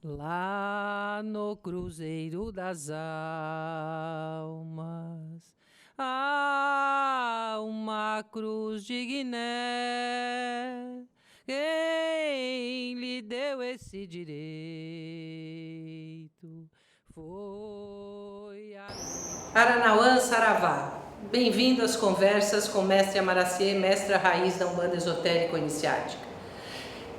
Lá no Cruzeiro das Almas há uma cruz de Guiné. Quem lhe deu esse direito foi a... Aranauã Saravá. Bem-vindo às conversas com Mestre Amaraciê, mestra raiz da Umbanda Esotérico-Iniciática.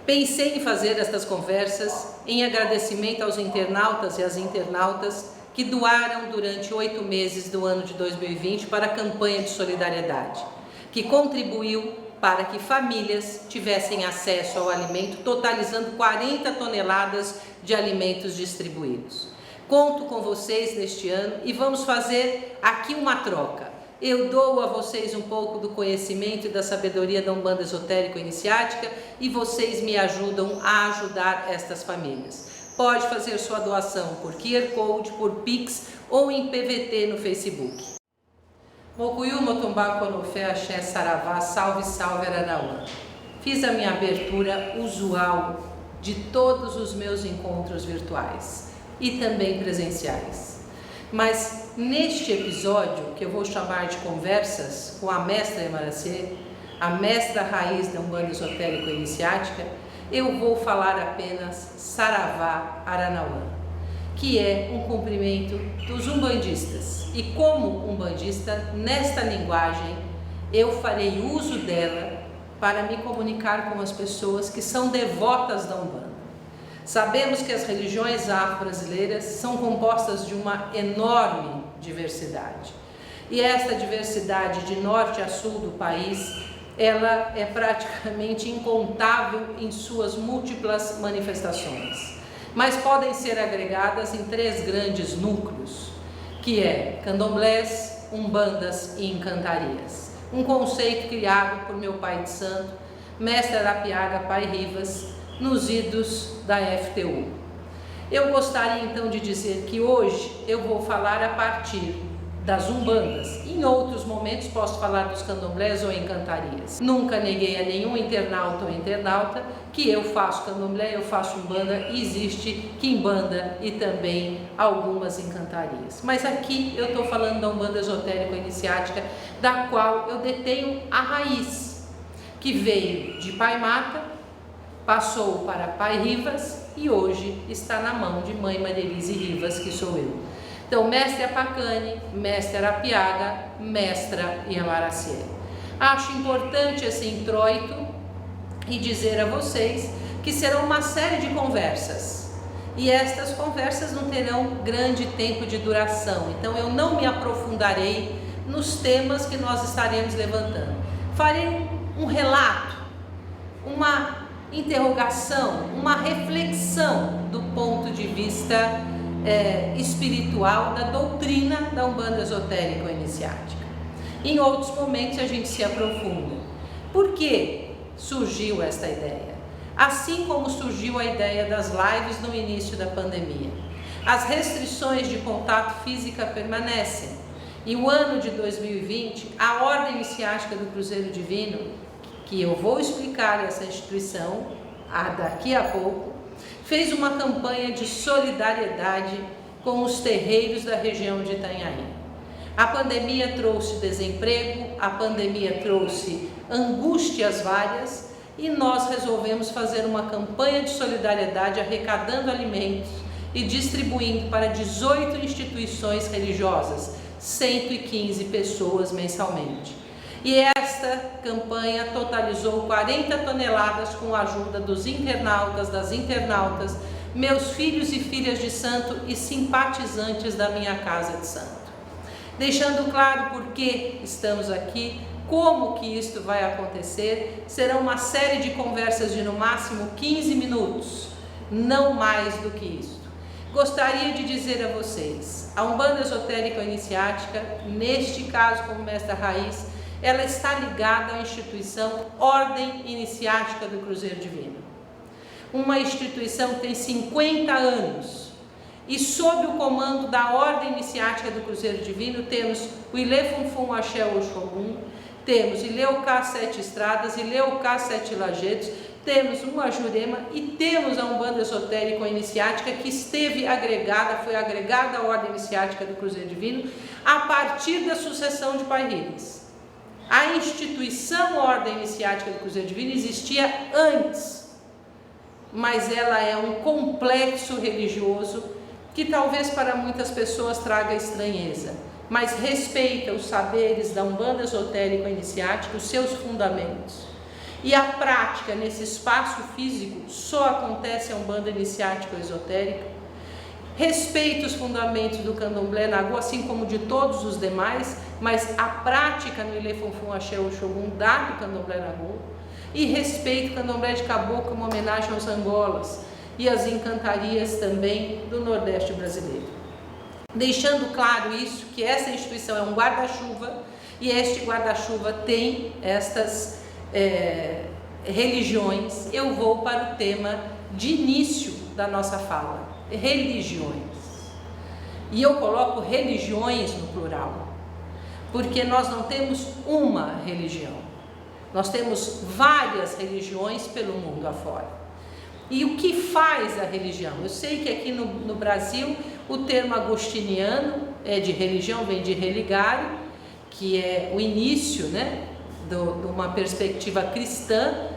Pensei em fazer estas conversas em agradecimento aos internautas e às internautas que doaram durante 8 meses do ano de 2020 para a campanha de solidariedade, que contribuiu para que famílias tivessem acesso ao alimento, totalizando 40 toneladas de alimentos distribuídos. Conto com vocês neste ano e vamos fazer aqui uma troca. Eu dou a vocês um pouco do conhecimento e da sabedoria da Umbanda Esotérico-Iniciática e vocês me ajudam a ajudar estas famílias. Pode fazer sua doação por QR Code, por Pix ou em PVT no Facebook. Mokuyu Motumbá Konofé Axé Saravá, salve, salve Aranauã. Fiz a minha abertura usual de todos os meus encontros virtuais e também presenciais. Mas neste episódio, que eu vou chamar de conversas com a mestra Amaraciê, a mestra raiz da Umbanda Esotérico-Iniciática, eu vou falar apenas Saravá Aranauã, que é um cumprimento dos umbandistas. E como umbandista, nesta linguagem, eu farei uso dela para me comunicar com as pessoas que são devotas da Umbanda. Sabemos que as religiões afro-brasileiras são compostas de uma enorme diversidade. E esta diversidade de norte a sul do país, ela é praticamente incontável em suas múltiplas manifestações. Mas podem ser agregadas em 3 grandes núcleos, que é candomblés, umbandas e encantarias. Um conceito criado por meu pai de santo, mestre Arapiaga Pai Rivas, nos idos da FTU. Eu gostaria então de dizer que hoje eu vou falar a partir das umbandas. Em outros momentos posso falar dos candomblés ou encantarias. Nunca neguei a nenhum internauta ou internauta que eu faço candomblé, eu faço umbanda, existe quimbanda e também algumas encantarias. Mas aqui eu estou falando da Umbanda Esotérico-Iniciática, da qual eu detenho a raiz, que veio de Pai Mata, passou para Pai Rivas e hoje está na mão de Mãe Maria-Elise Rivas, que sou eu. Então, mestre Apacane, mestre Arapiaga, mestra Amaraciê. Acho importante esse introito e dizer a vocês que serão uma série de conversas. E estas conversas não terão grande tempo de duração, então eu não me aprofundarei nos temas que nós estaremos levantando. Farei um relato, uma interrogação, uma reflexão do ponto de vista espiritual da doutrina da Umbanda Esotérico-Iniciática. Em outros momentos a gente se aprofunda. Por que surgiu esta ideia? Assim como surgiu a ideia das lives no início da pandemia. As restrições de contato física permanecem. E o ano de 2020, a Ordem Iniciática do Cruzeiro Divino, que eu vou explicar essa instituição daqui a pouco, fez uma campanha de solidariedade com os terreiros da região de Itanhaém. A pandemia trouxe desemprego, a pandemia trouxe angústias várias e nós resolvemos fazer uma campanha de solidariedade arrecadando alimentos e distribuindo para 18 instituições religiosas, 115 pessoas mensalmente. E esta campanha totalizou 40 toneladas com a ajuda dos internautas, das internautas, meus filhos e filhas de santo e simpatizantes da minha casa de santo. Deixando claro por que estamos aqui, como que isto vai acontecer, serão uma série de conversas de no máximo 15 minutos, não mais do que isso. Gostaria de dizer a vocês, a Umbanda Esotérico-Iniciática, neste caso como mestra raiz, ela está ligada à instituição Ordem Iniciática do Cruzeiro Divino. Uma instituição que tem 50 anos e sob o comando da Ordem Iniciática do Cruzeiro Divino temos o Ilê Funfun Axé Oxogum, temos Ilê Ocá Sete Estradas, Ilê Ocá Sete Lajedos, temos uma Jurema e temos a Umbanda Esotérica Iniciática que esteve agregada, foi agregada à Ordem Iniciática do Cruzeiro Divino a partir da sucessão de Pai Rives. A instituição Ordem Iniciática do Cruzeiro Divino existia antes, mas ela é um complexo religioso que talvez para muitas pessoas traga estranheza, mas respeita os saberes da Umbanda Esotérica Iniciática, os seus fundamentos. E a prática nesse espaço físico só acontece a Umbanda Iniciática Esotérica. Respeita os fundamentos do Candomblé Nagô, assim como de todos os demais, mas a prática no Ilê Funfun Axé Oxógun dá do Candomblé Nagô. E respeita o Candomblé de Caboclo como homenagem aos Angolas e as encantarias também do Nordeste brasileiro. Deixando claro isso, que essa instituição é um guarda-chuva e este guarda-chuva tem estas religiões. Eu vou para o tema de início da nossa fala, religiões. E eu coloco religiões no plural, porque nós não temos uma religião, nós temos várias religiões pelo mundo afora. E o que faz a religião? Eu sei que aqui no Brasil o termo agostiniano de religião vem de religare, que é o início, de uma perspectiva cristã,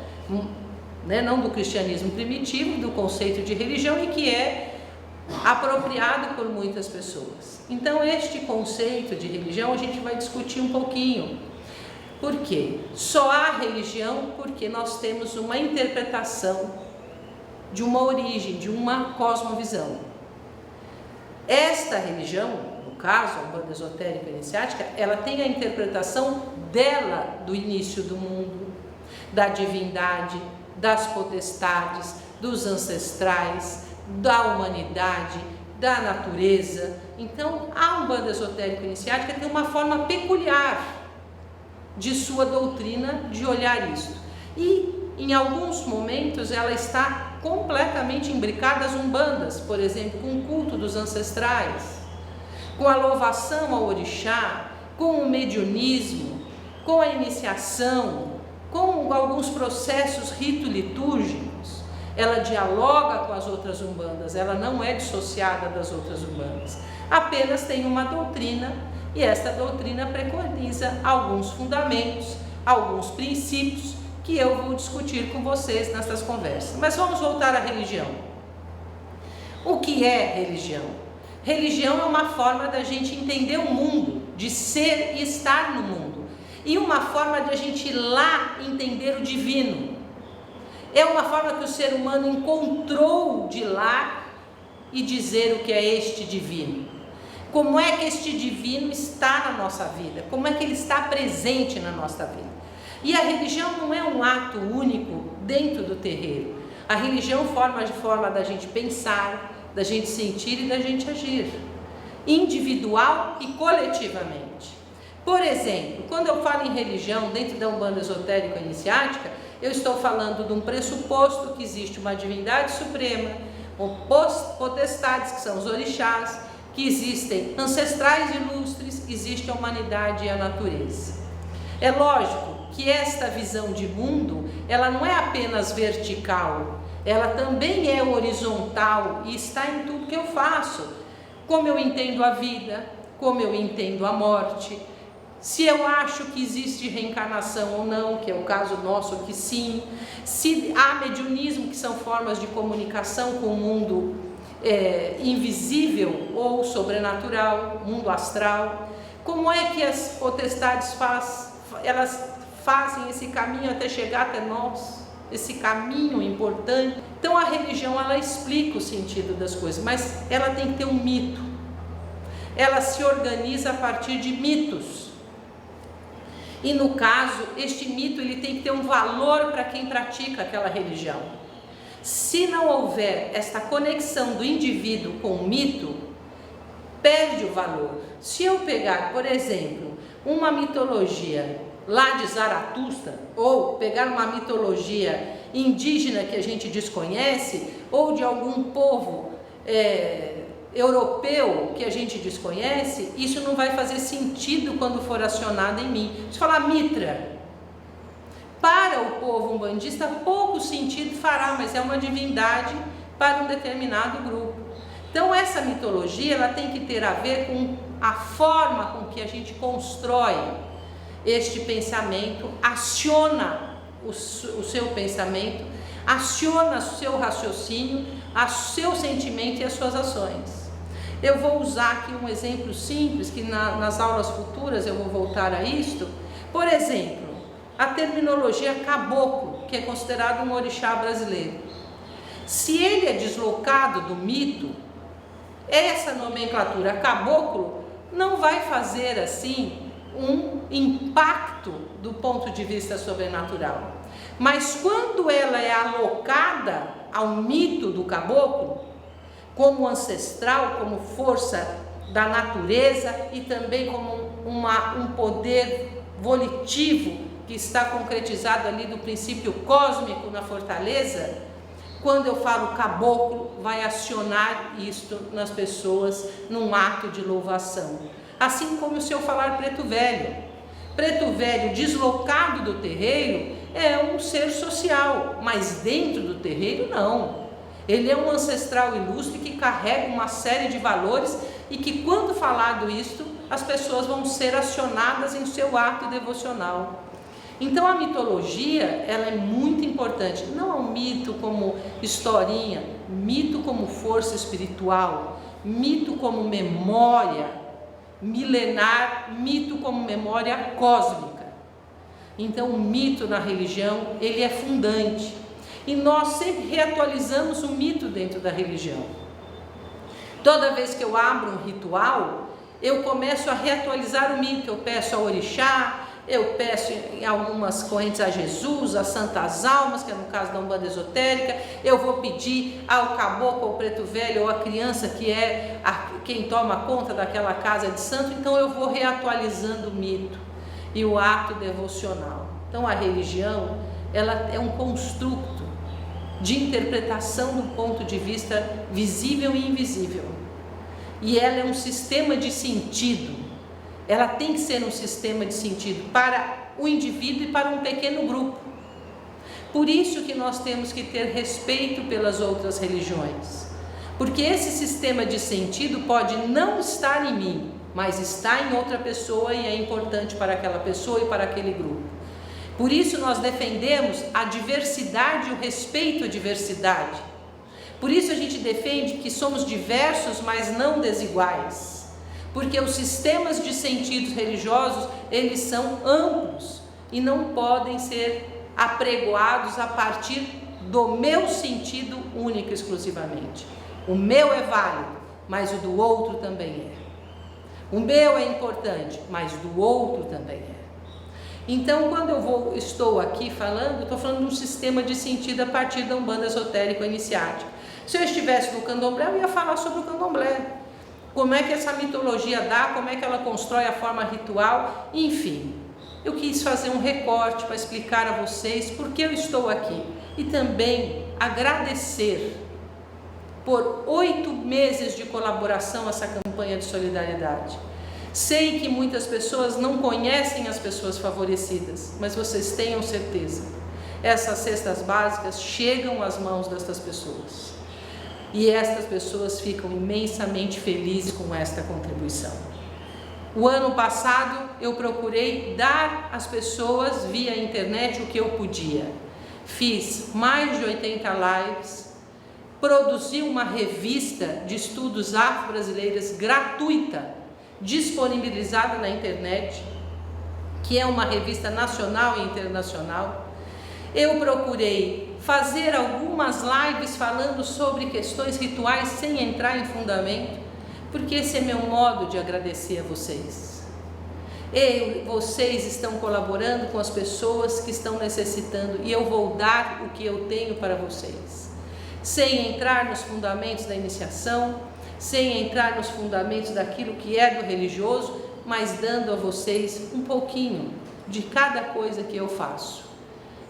não do cristianismo primitivo, do conceito de religião, e que é apropriado por muitas pessoas. Então este conceito de religião a gente vai discutir um pouquinho. Por quê? Só há religião porque nós temos uma interpretação de uma origem, de uma cosmovisão. Esta religião, no caso, a Umbanda Esotérica Iniciática, ela tem a interpretação dela do início do mundo, da divindade, das potestades, dos ancestrais, da humanidade, da natureza. Então, a Umbanda Esotérica Iniciática tem uma forma peculiar de sua doutrina de olhar isso. E, em alguns momentos, ela está completamente imbricada às umbandas, por exemplo, com o culto dos ancestrais, com a louvação ao orixá, com o mediunismo, com a iniciação, com alguns processos rito-litúrgicos. Ela dialoga com as outras umbandas, ela não é dissociada das outras umbandas, apenas tem uma doutrina, e esta doutrina preconiza alguns fundamentos, alguns princípios que eu vou discutir com vocês nessas conversas. Mas vamos voltar à religião. O que é religião? Religião é uma forma da gente entender o mundo, de ser e estar no mundo, e uma forma de a gente ir lá entender o divino. É uma forma que o ser humano encontrou de lá e dizer o que é este divino. Como é que este divino está na nossa vida? Como é que ele está presente na nossa vida? E a religião não é um ato único dentro do terreiro. A religião forma da gente pensar, da gente sentir e da gente agir, individual e coletivamente. Por exemplo, quando eu falo em religião dentro da Umbanda Esotérica Iniciática, eu estou falando de um pressuposto que existe uma divindade suprema, potestades, que são os orixás, que existem ancestrais ilustres, existe a humanidade e a natureza. É lógico que esta visão de mundo, ela não é apenas vertical, ela também é horizontal e está em tudo que eu faço. Como eu entendo a vida, como eu entendo a morte, se eu acho que existe reencarnação ou não, que é o caso nosso que sim, se há mediunismo, que são formas de comunicação com o mundo invisível ou sobrenatural, mundo astral. Como é que as potestades elas fazem esse caminho até chegar até nós, esse caminho importante? Então a religião, ela explica o sentido das coisas, mas ela tem que ter um mito. Ela se organiza a partir de mitos. E no caso, este mito ele tem que ter um valor para quem pratica aquela religião. Se não houver esta conexão do indivíduo com o mito, perde o valor. Se eu pegar, por exemplo, uma mitologia lá de Zaratustra, ou pegar uma mitologia indígena que a gente desconhece, ou de algum povo europeu que a gente desconhece, isso não vai fazer sentido quando for acionado em mim. Se falar Mitra, para para o povo umbandista pouco sentido fará, mas é uma divindade para um determinado grupo. Então essa mitologia ela tem que ter a ver com a forma com que a gente constrói este pensamento, aciona o seu pensamento, aciona o seu raciocínio, o seu sentimento e as suas ações. Eu vou usar aqui um exemplo simples, que nas aulas futuras eu vou voltar a isto. Por exemplo, a terminologia caboclo, que é considerado um orixá brasileiro. Se ele é deslocado do mito, essa nomenclatura caboclo não vai fazer assim um impacto do ponto de vista sobrenatural. Mas quando ela é alocada ao mito do caboclo, como ancestral, como força da natureza e também como um poder volitivo que está concretizado ali do princípio cósmico na fortaleza, quando eu falo caboclo, vai acionar isto nas pessoas num ato de louvação. Assim como se eu falar preto velho. Preto velho deslocado do terreiro é um ser social, mas dentro do terreiro não. Ele é um ancestral ilustre que carrega uma série de valores e que, quando falado isto, as pessoas vão ser acionadas em seu ato devocional. Então a mitologia ela é muito importante, não é um mito como historinha, mito como força espiritual, mito como memória milenar, mito como memória cósmica. Então o mito na religião ele é fundante e nós sempre reatualizamos o mito dentro da religião. Toda vez que eu abro um ritual, eu começo a reatualizar o mito, eu peço ao orixá, eu peço em algumas correntes a Jesus, a santas almas, que é no caso da Umbanda esotérica, eu vou pedir ao caboclo, ao preto velho, ou à criança que é quem toma conta daquela casa de santo, então eu vou reatualizando o mito e o ato devocional. Então a religião, ela é um construto de interpretação do ponto de vista visível e invisível, e ela é um sistema de sentido. Ela tem que ser um sistema de sentido para o indivíduo e para um pequeno grupo. Por isso que nós temos que ter respeito pelas outras religiões. Porque esse sistema de sentido pode não estar em mim, mas está em outra pessoa e é importante para aquela pessoa e para aquele grupo. Por isso nós defendemos a diversidade e o respeito à diversidade. Por isso a gente defende que somos diversos, mas não desiguais. Porque os sistemas de sentidos religiosos, eles são amplos e não podem ser apregoados a partir do meu sentido único exclusivamente. O meu é válido, mas o do outro também é. O meu é importante, mas o do outro também é. Então, quando estou aqui falando, estou falando de um sistema de sentido a partir da Umbanda esotérica iniciática. Se eu estivesse no Candomblé, eu ia falar sobre o Candomblé. Como é que essa mitologia dá, como é que ela constrói a forma ritual, enfim. Eu quis fazer um recorte para explicar a vocês por que eu estou aqui. E também agradecer por 8 meses de colaboração a essa campanha de solidariedade. Sei que muitas pessoas não conhecem as pessoas favorecidas, mas vocês tenham certeza, essas cestas básicas chegam às mãos destas pessoas. E estas pessoas ficam imensamente felizes com esta contribuição. O ano passado eu procurei dar às pessoas via internet o que eu podia. Fiz mais de 80 lives, produzi uma revista de estudos afro-brasileiros gratuita, disponibilizada na internet, que é uma revista nacional e internacional. Eu procurei fazer algumas lives falando sobre questões rituais sem entrar em fundamento, porque esse é meu modo de agradecer a vocês. Vocês estão colaborando com as pessoas que estão necessitando e eu vou dar o que eu tenho para vocês, sem entrar nos fundamentos da iniciação, sem entrar nos fundamentos daquilo que é do religioso, mas dando a vocês um pouquinho de cada coisa que eu faço.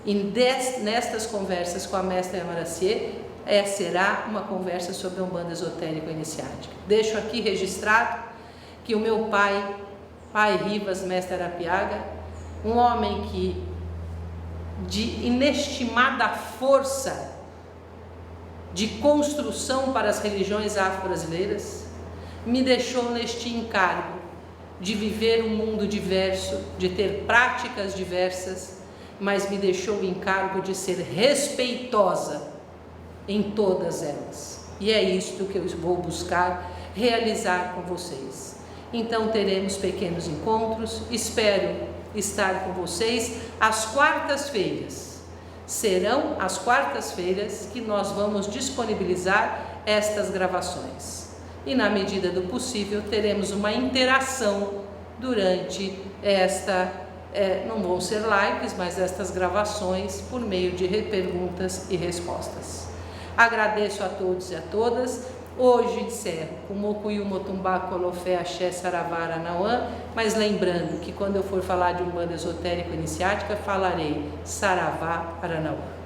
E nestas conversas com a mestra Amaraciê, será uma conversa sobre a Umbanda esotérica iniciática. Deixo aqui registrado que o meu pai Rivas, mestre Arapiaga, um homem que de inestimada força de construção para as religiões afro-brasileiras, me deixou neste encargo de viver um mundo diverso, de ter práticas diversas, mas me deixou o encargo de ser respeitosa em todas elas. E é isto que eu vou buscar realizar com vocês. Então teremos pequenos encontros, espero estar com vocês às quartas-feiras. Serão as quartas-feiras que nós vamos disponibilizar estas gravações. E na medida do possível teremos uma interação durante não vão ser lives, mas estas gravações por meio de perguntas e respostas. Agradeço a todos e a todas. Hoje encerro com Mokuyu Motumbá Colofé Axé Saravá Aranauã, mas lembrando que quando eu for falar de Umbanda Esotérico Iniciática, falarei Saravá Aranauã.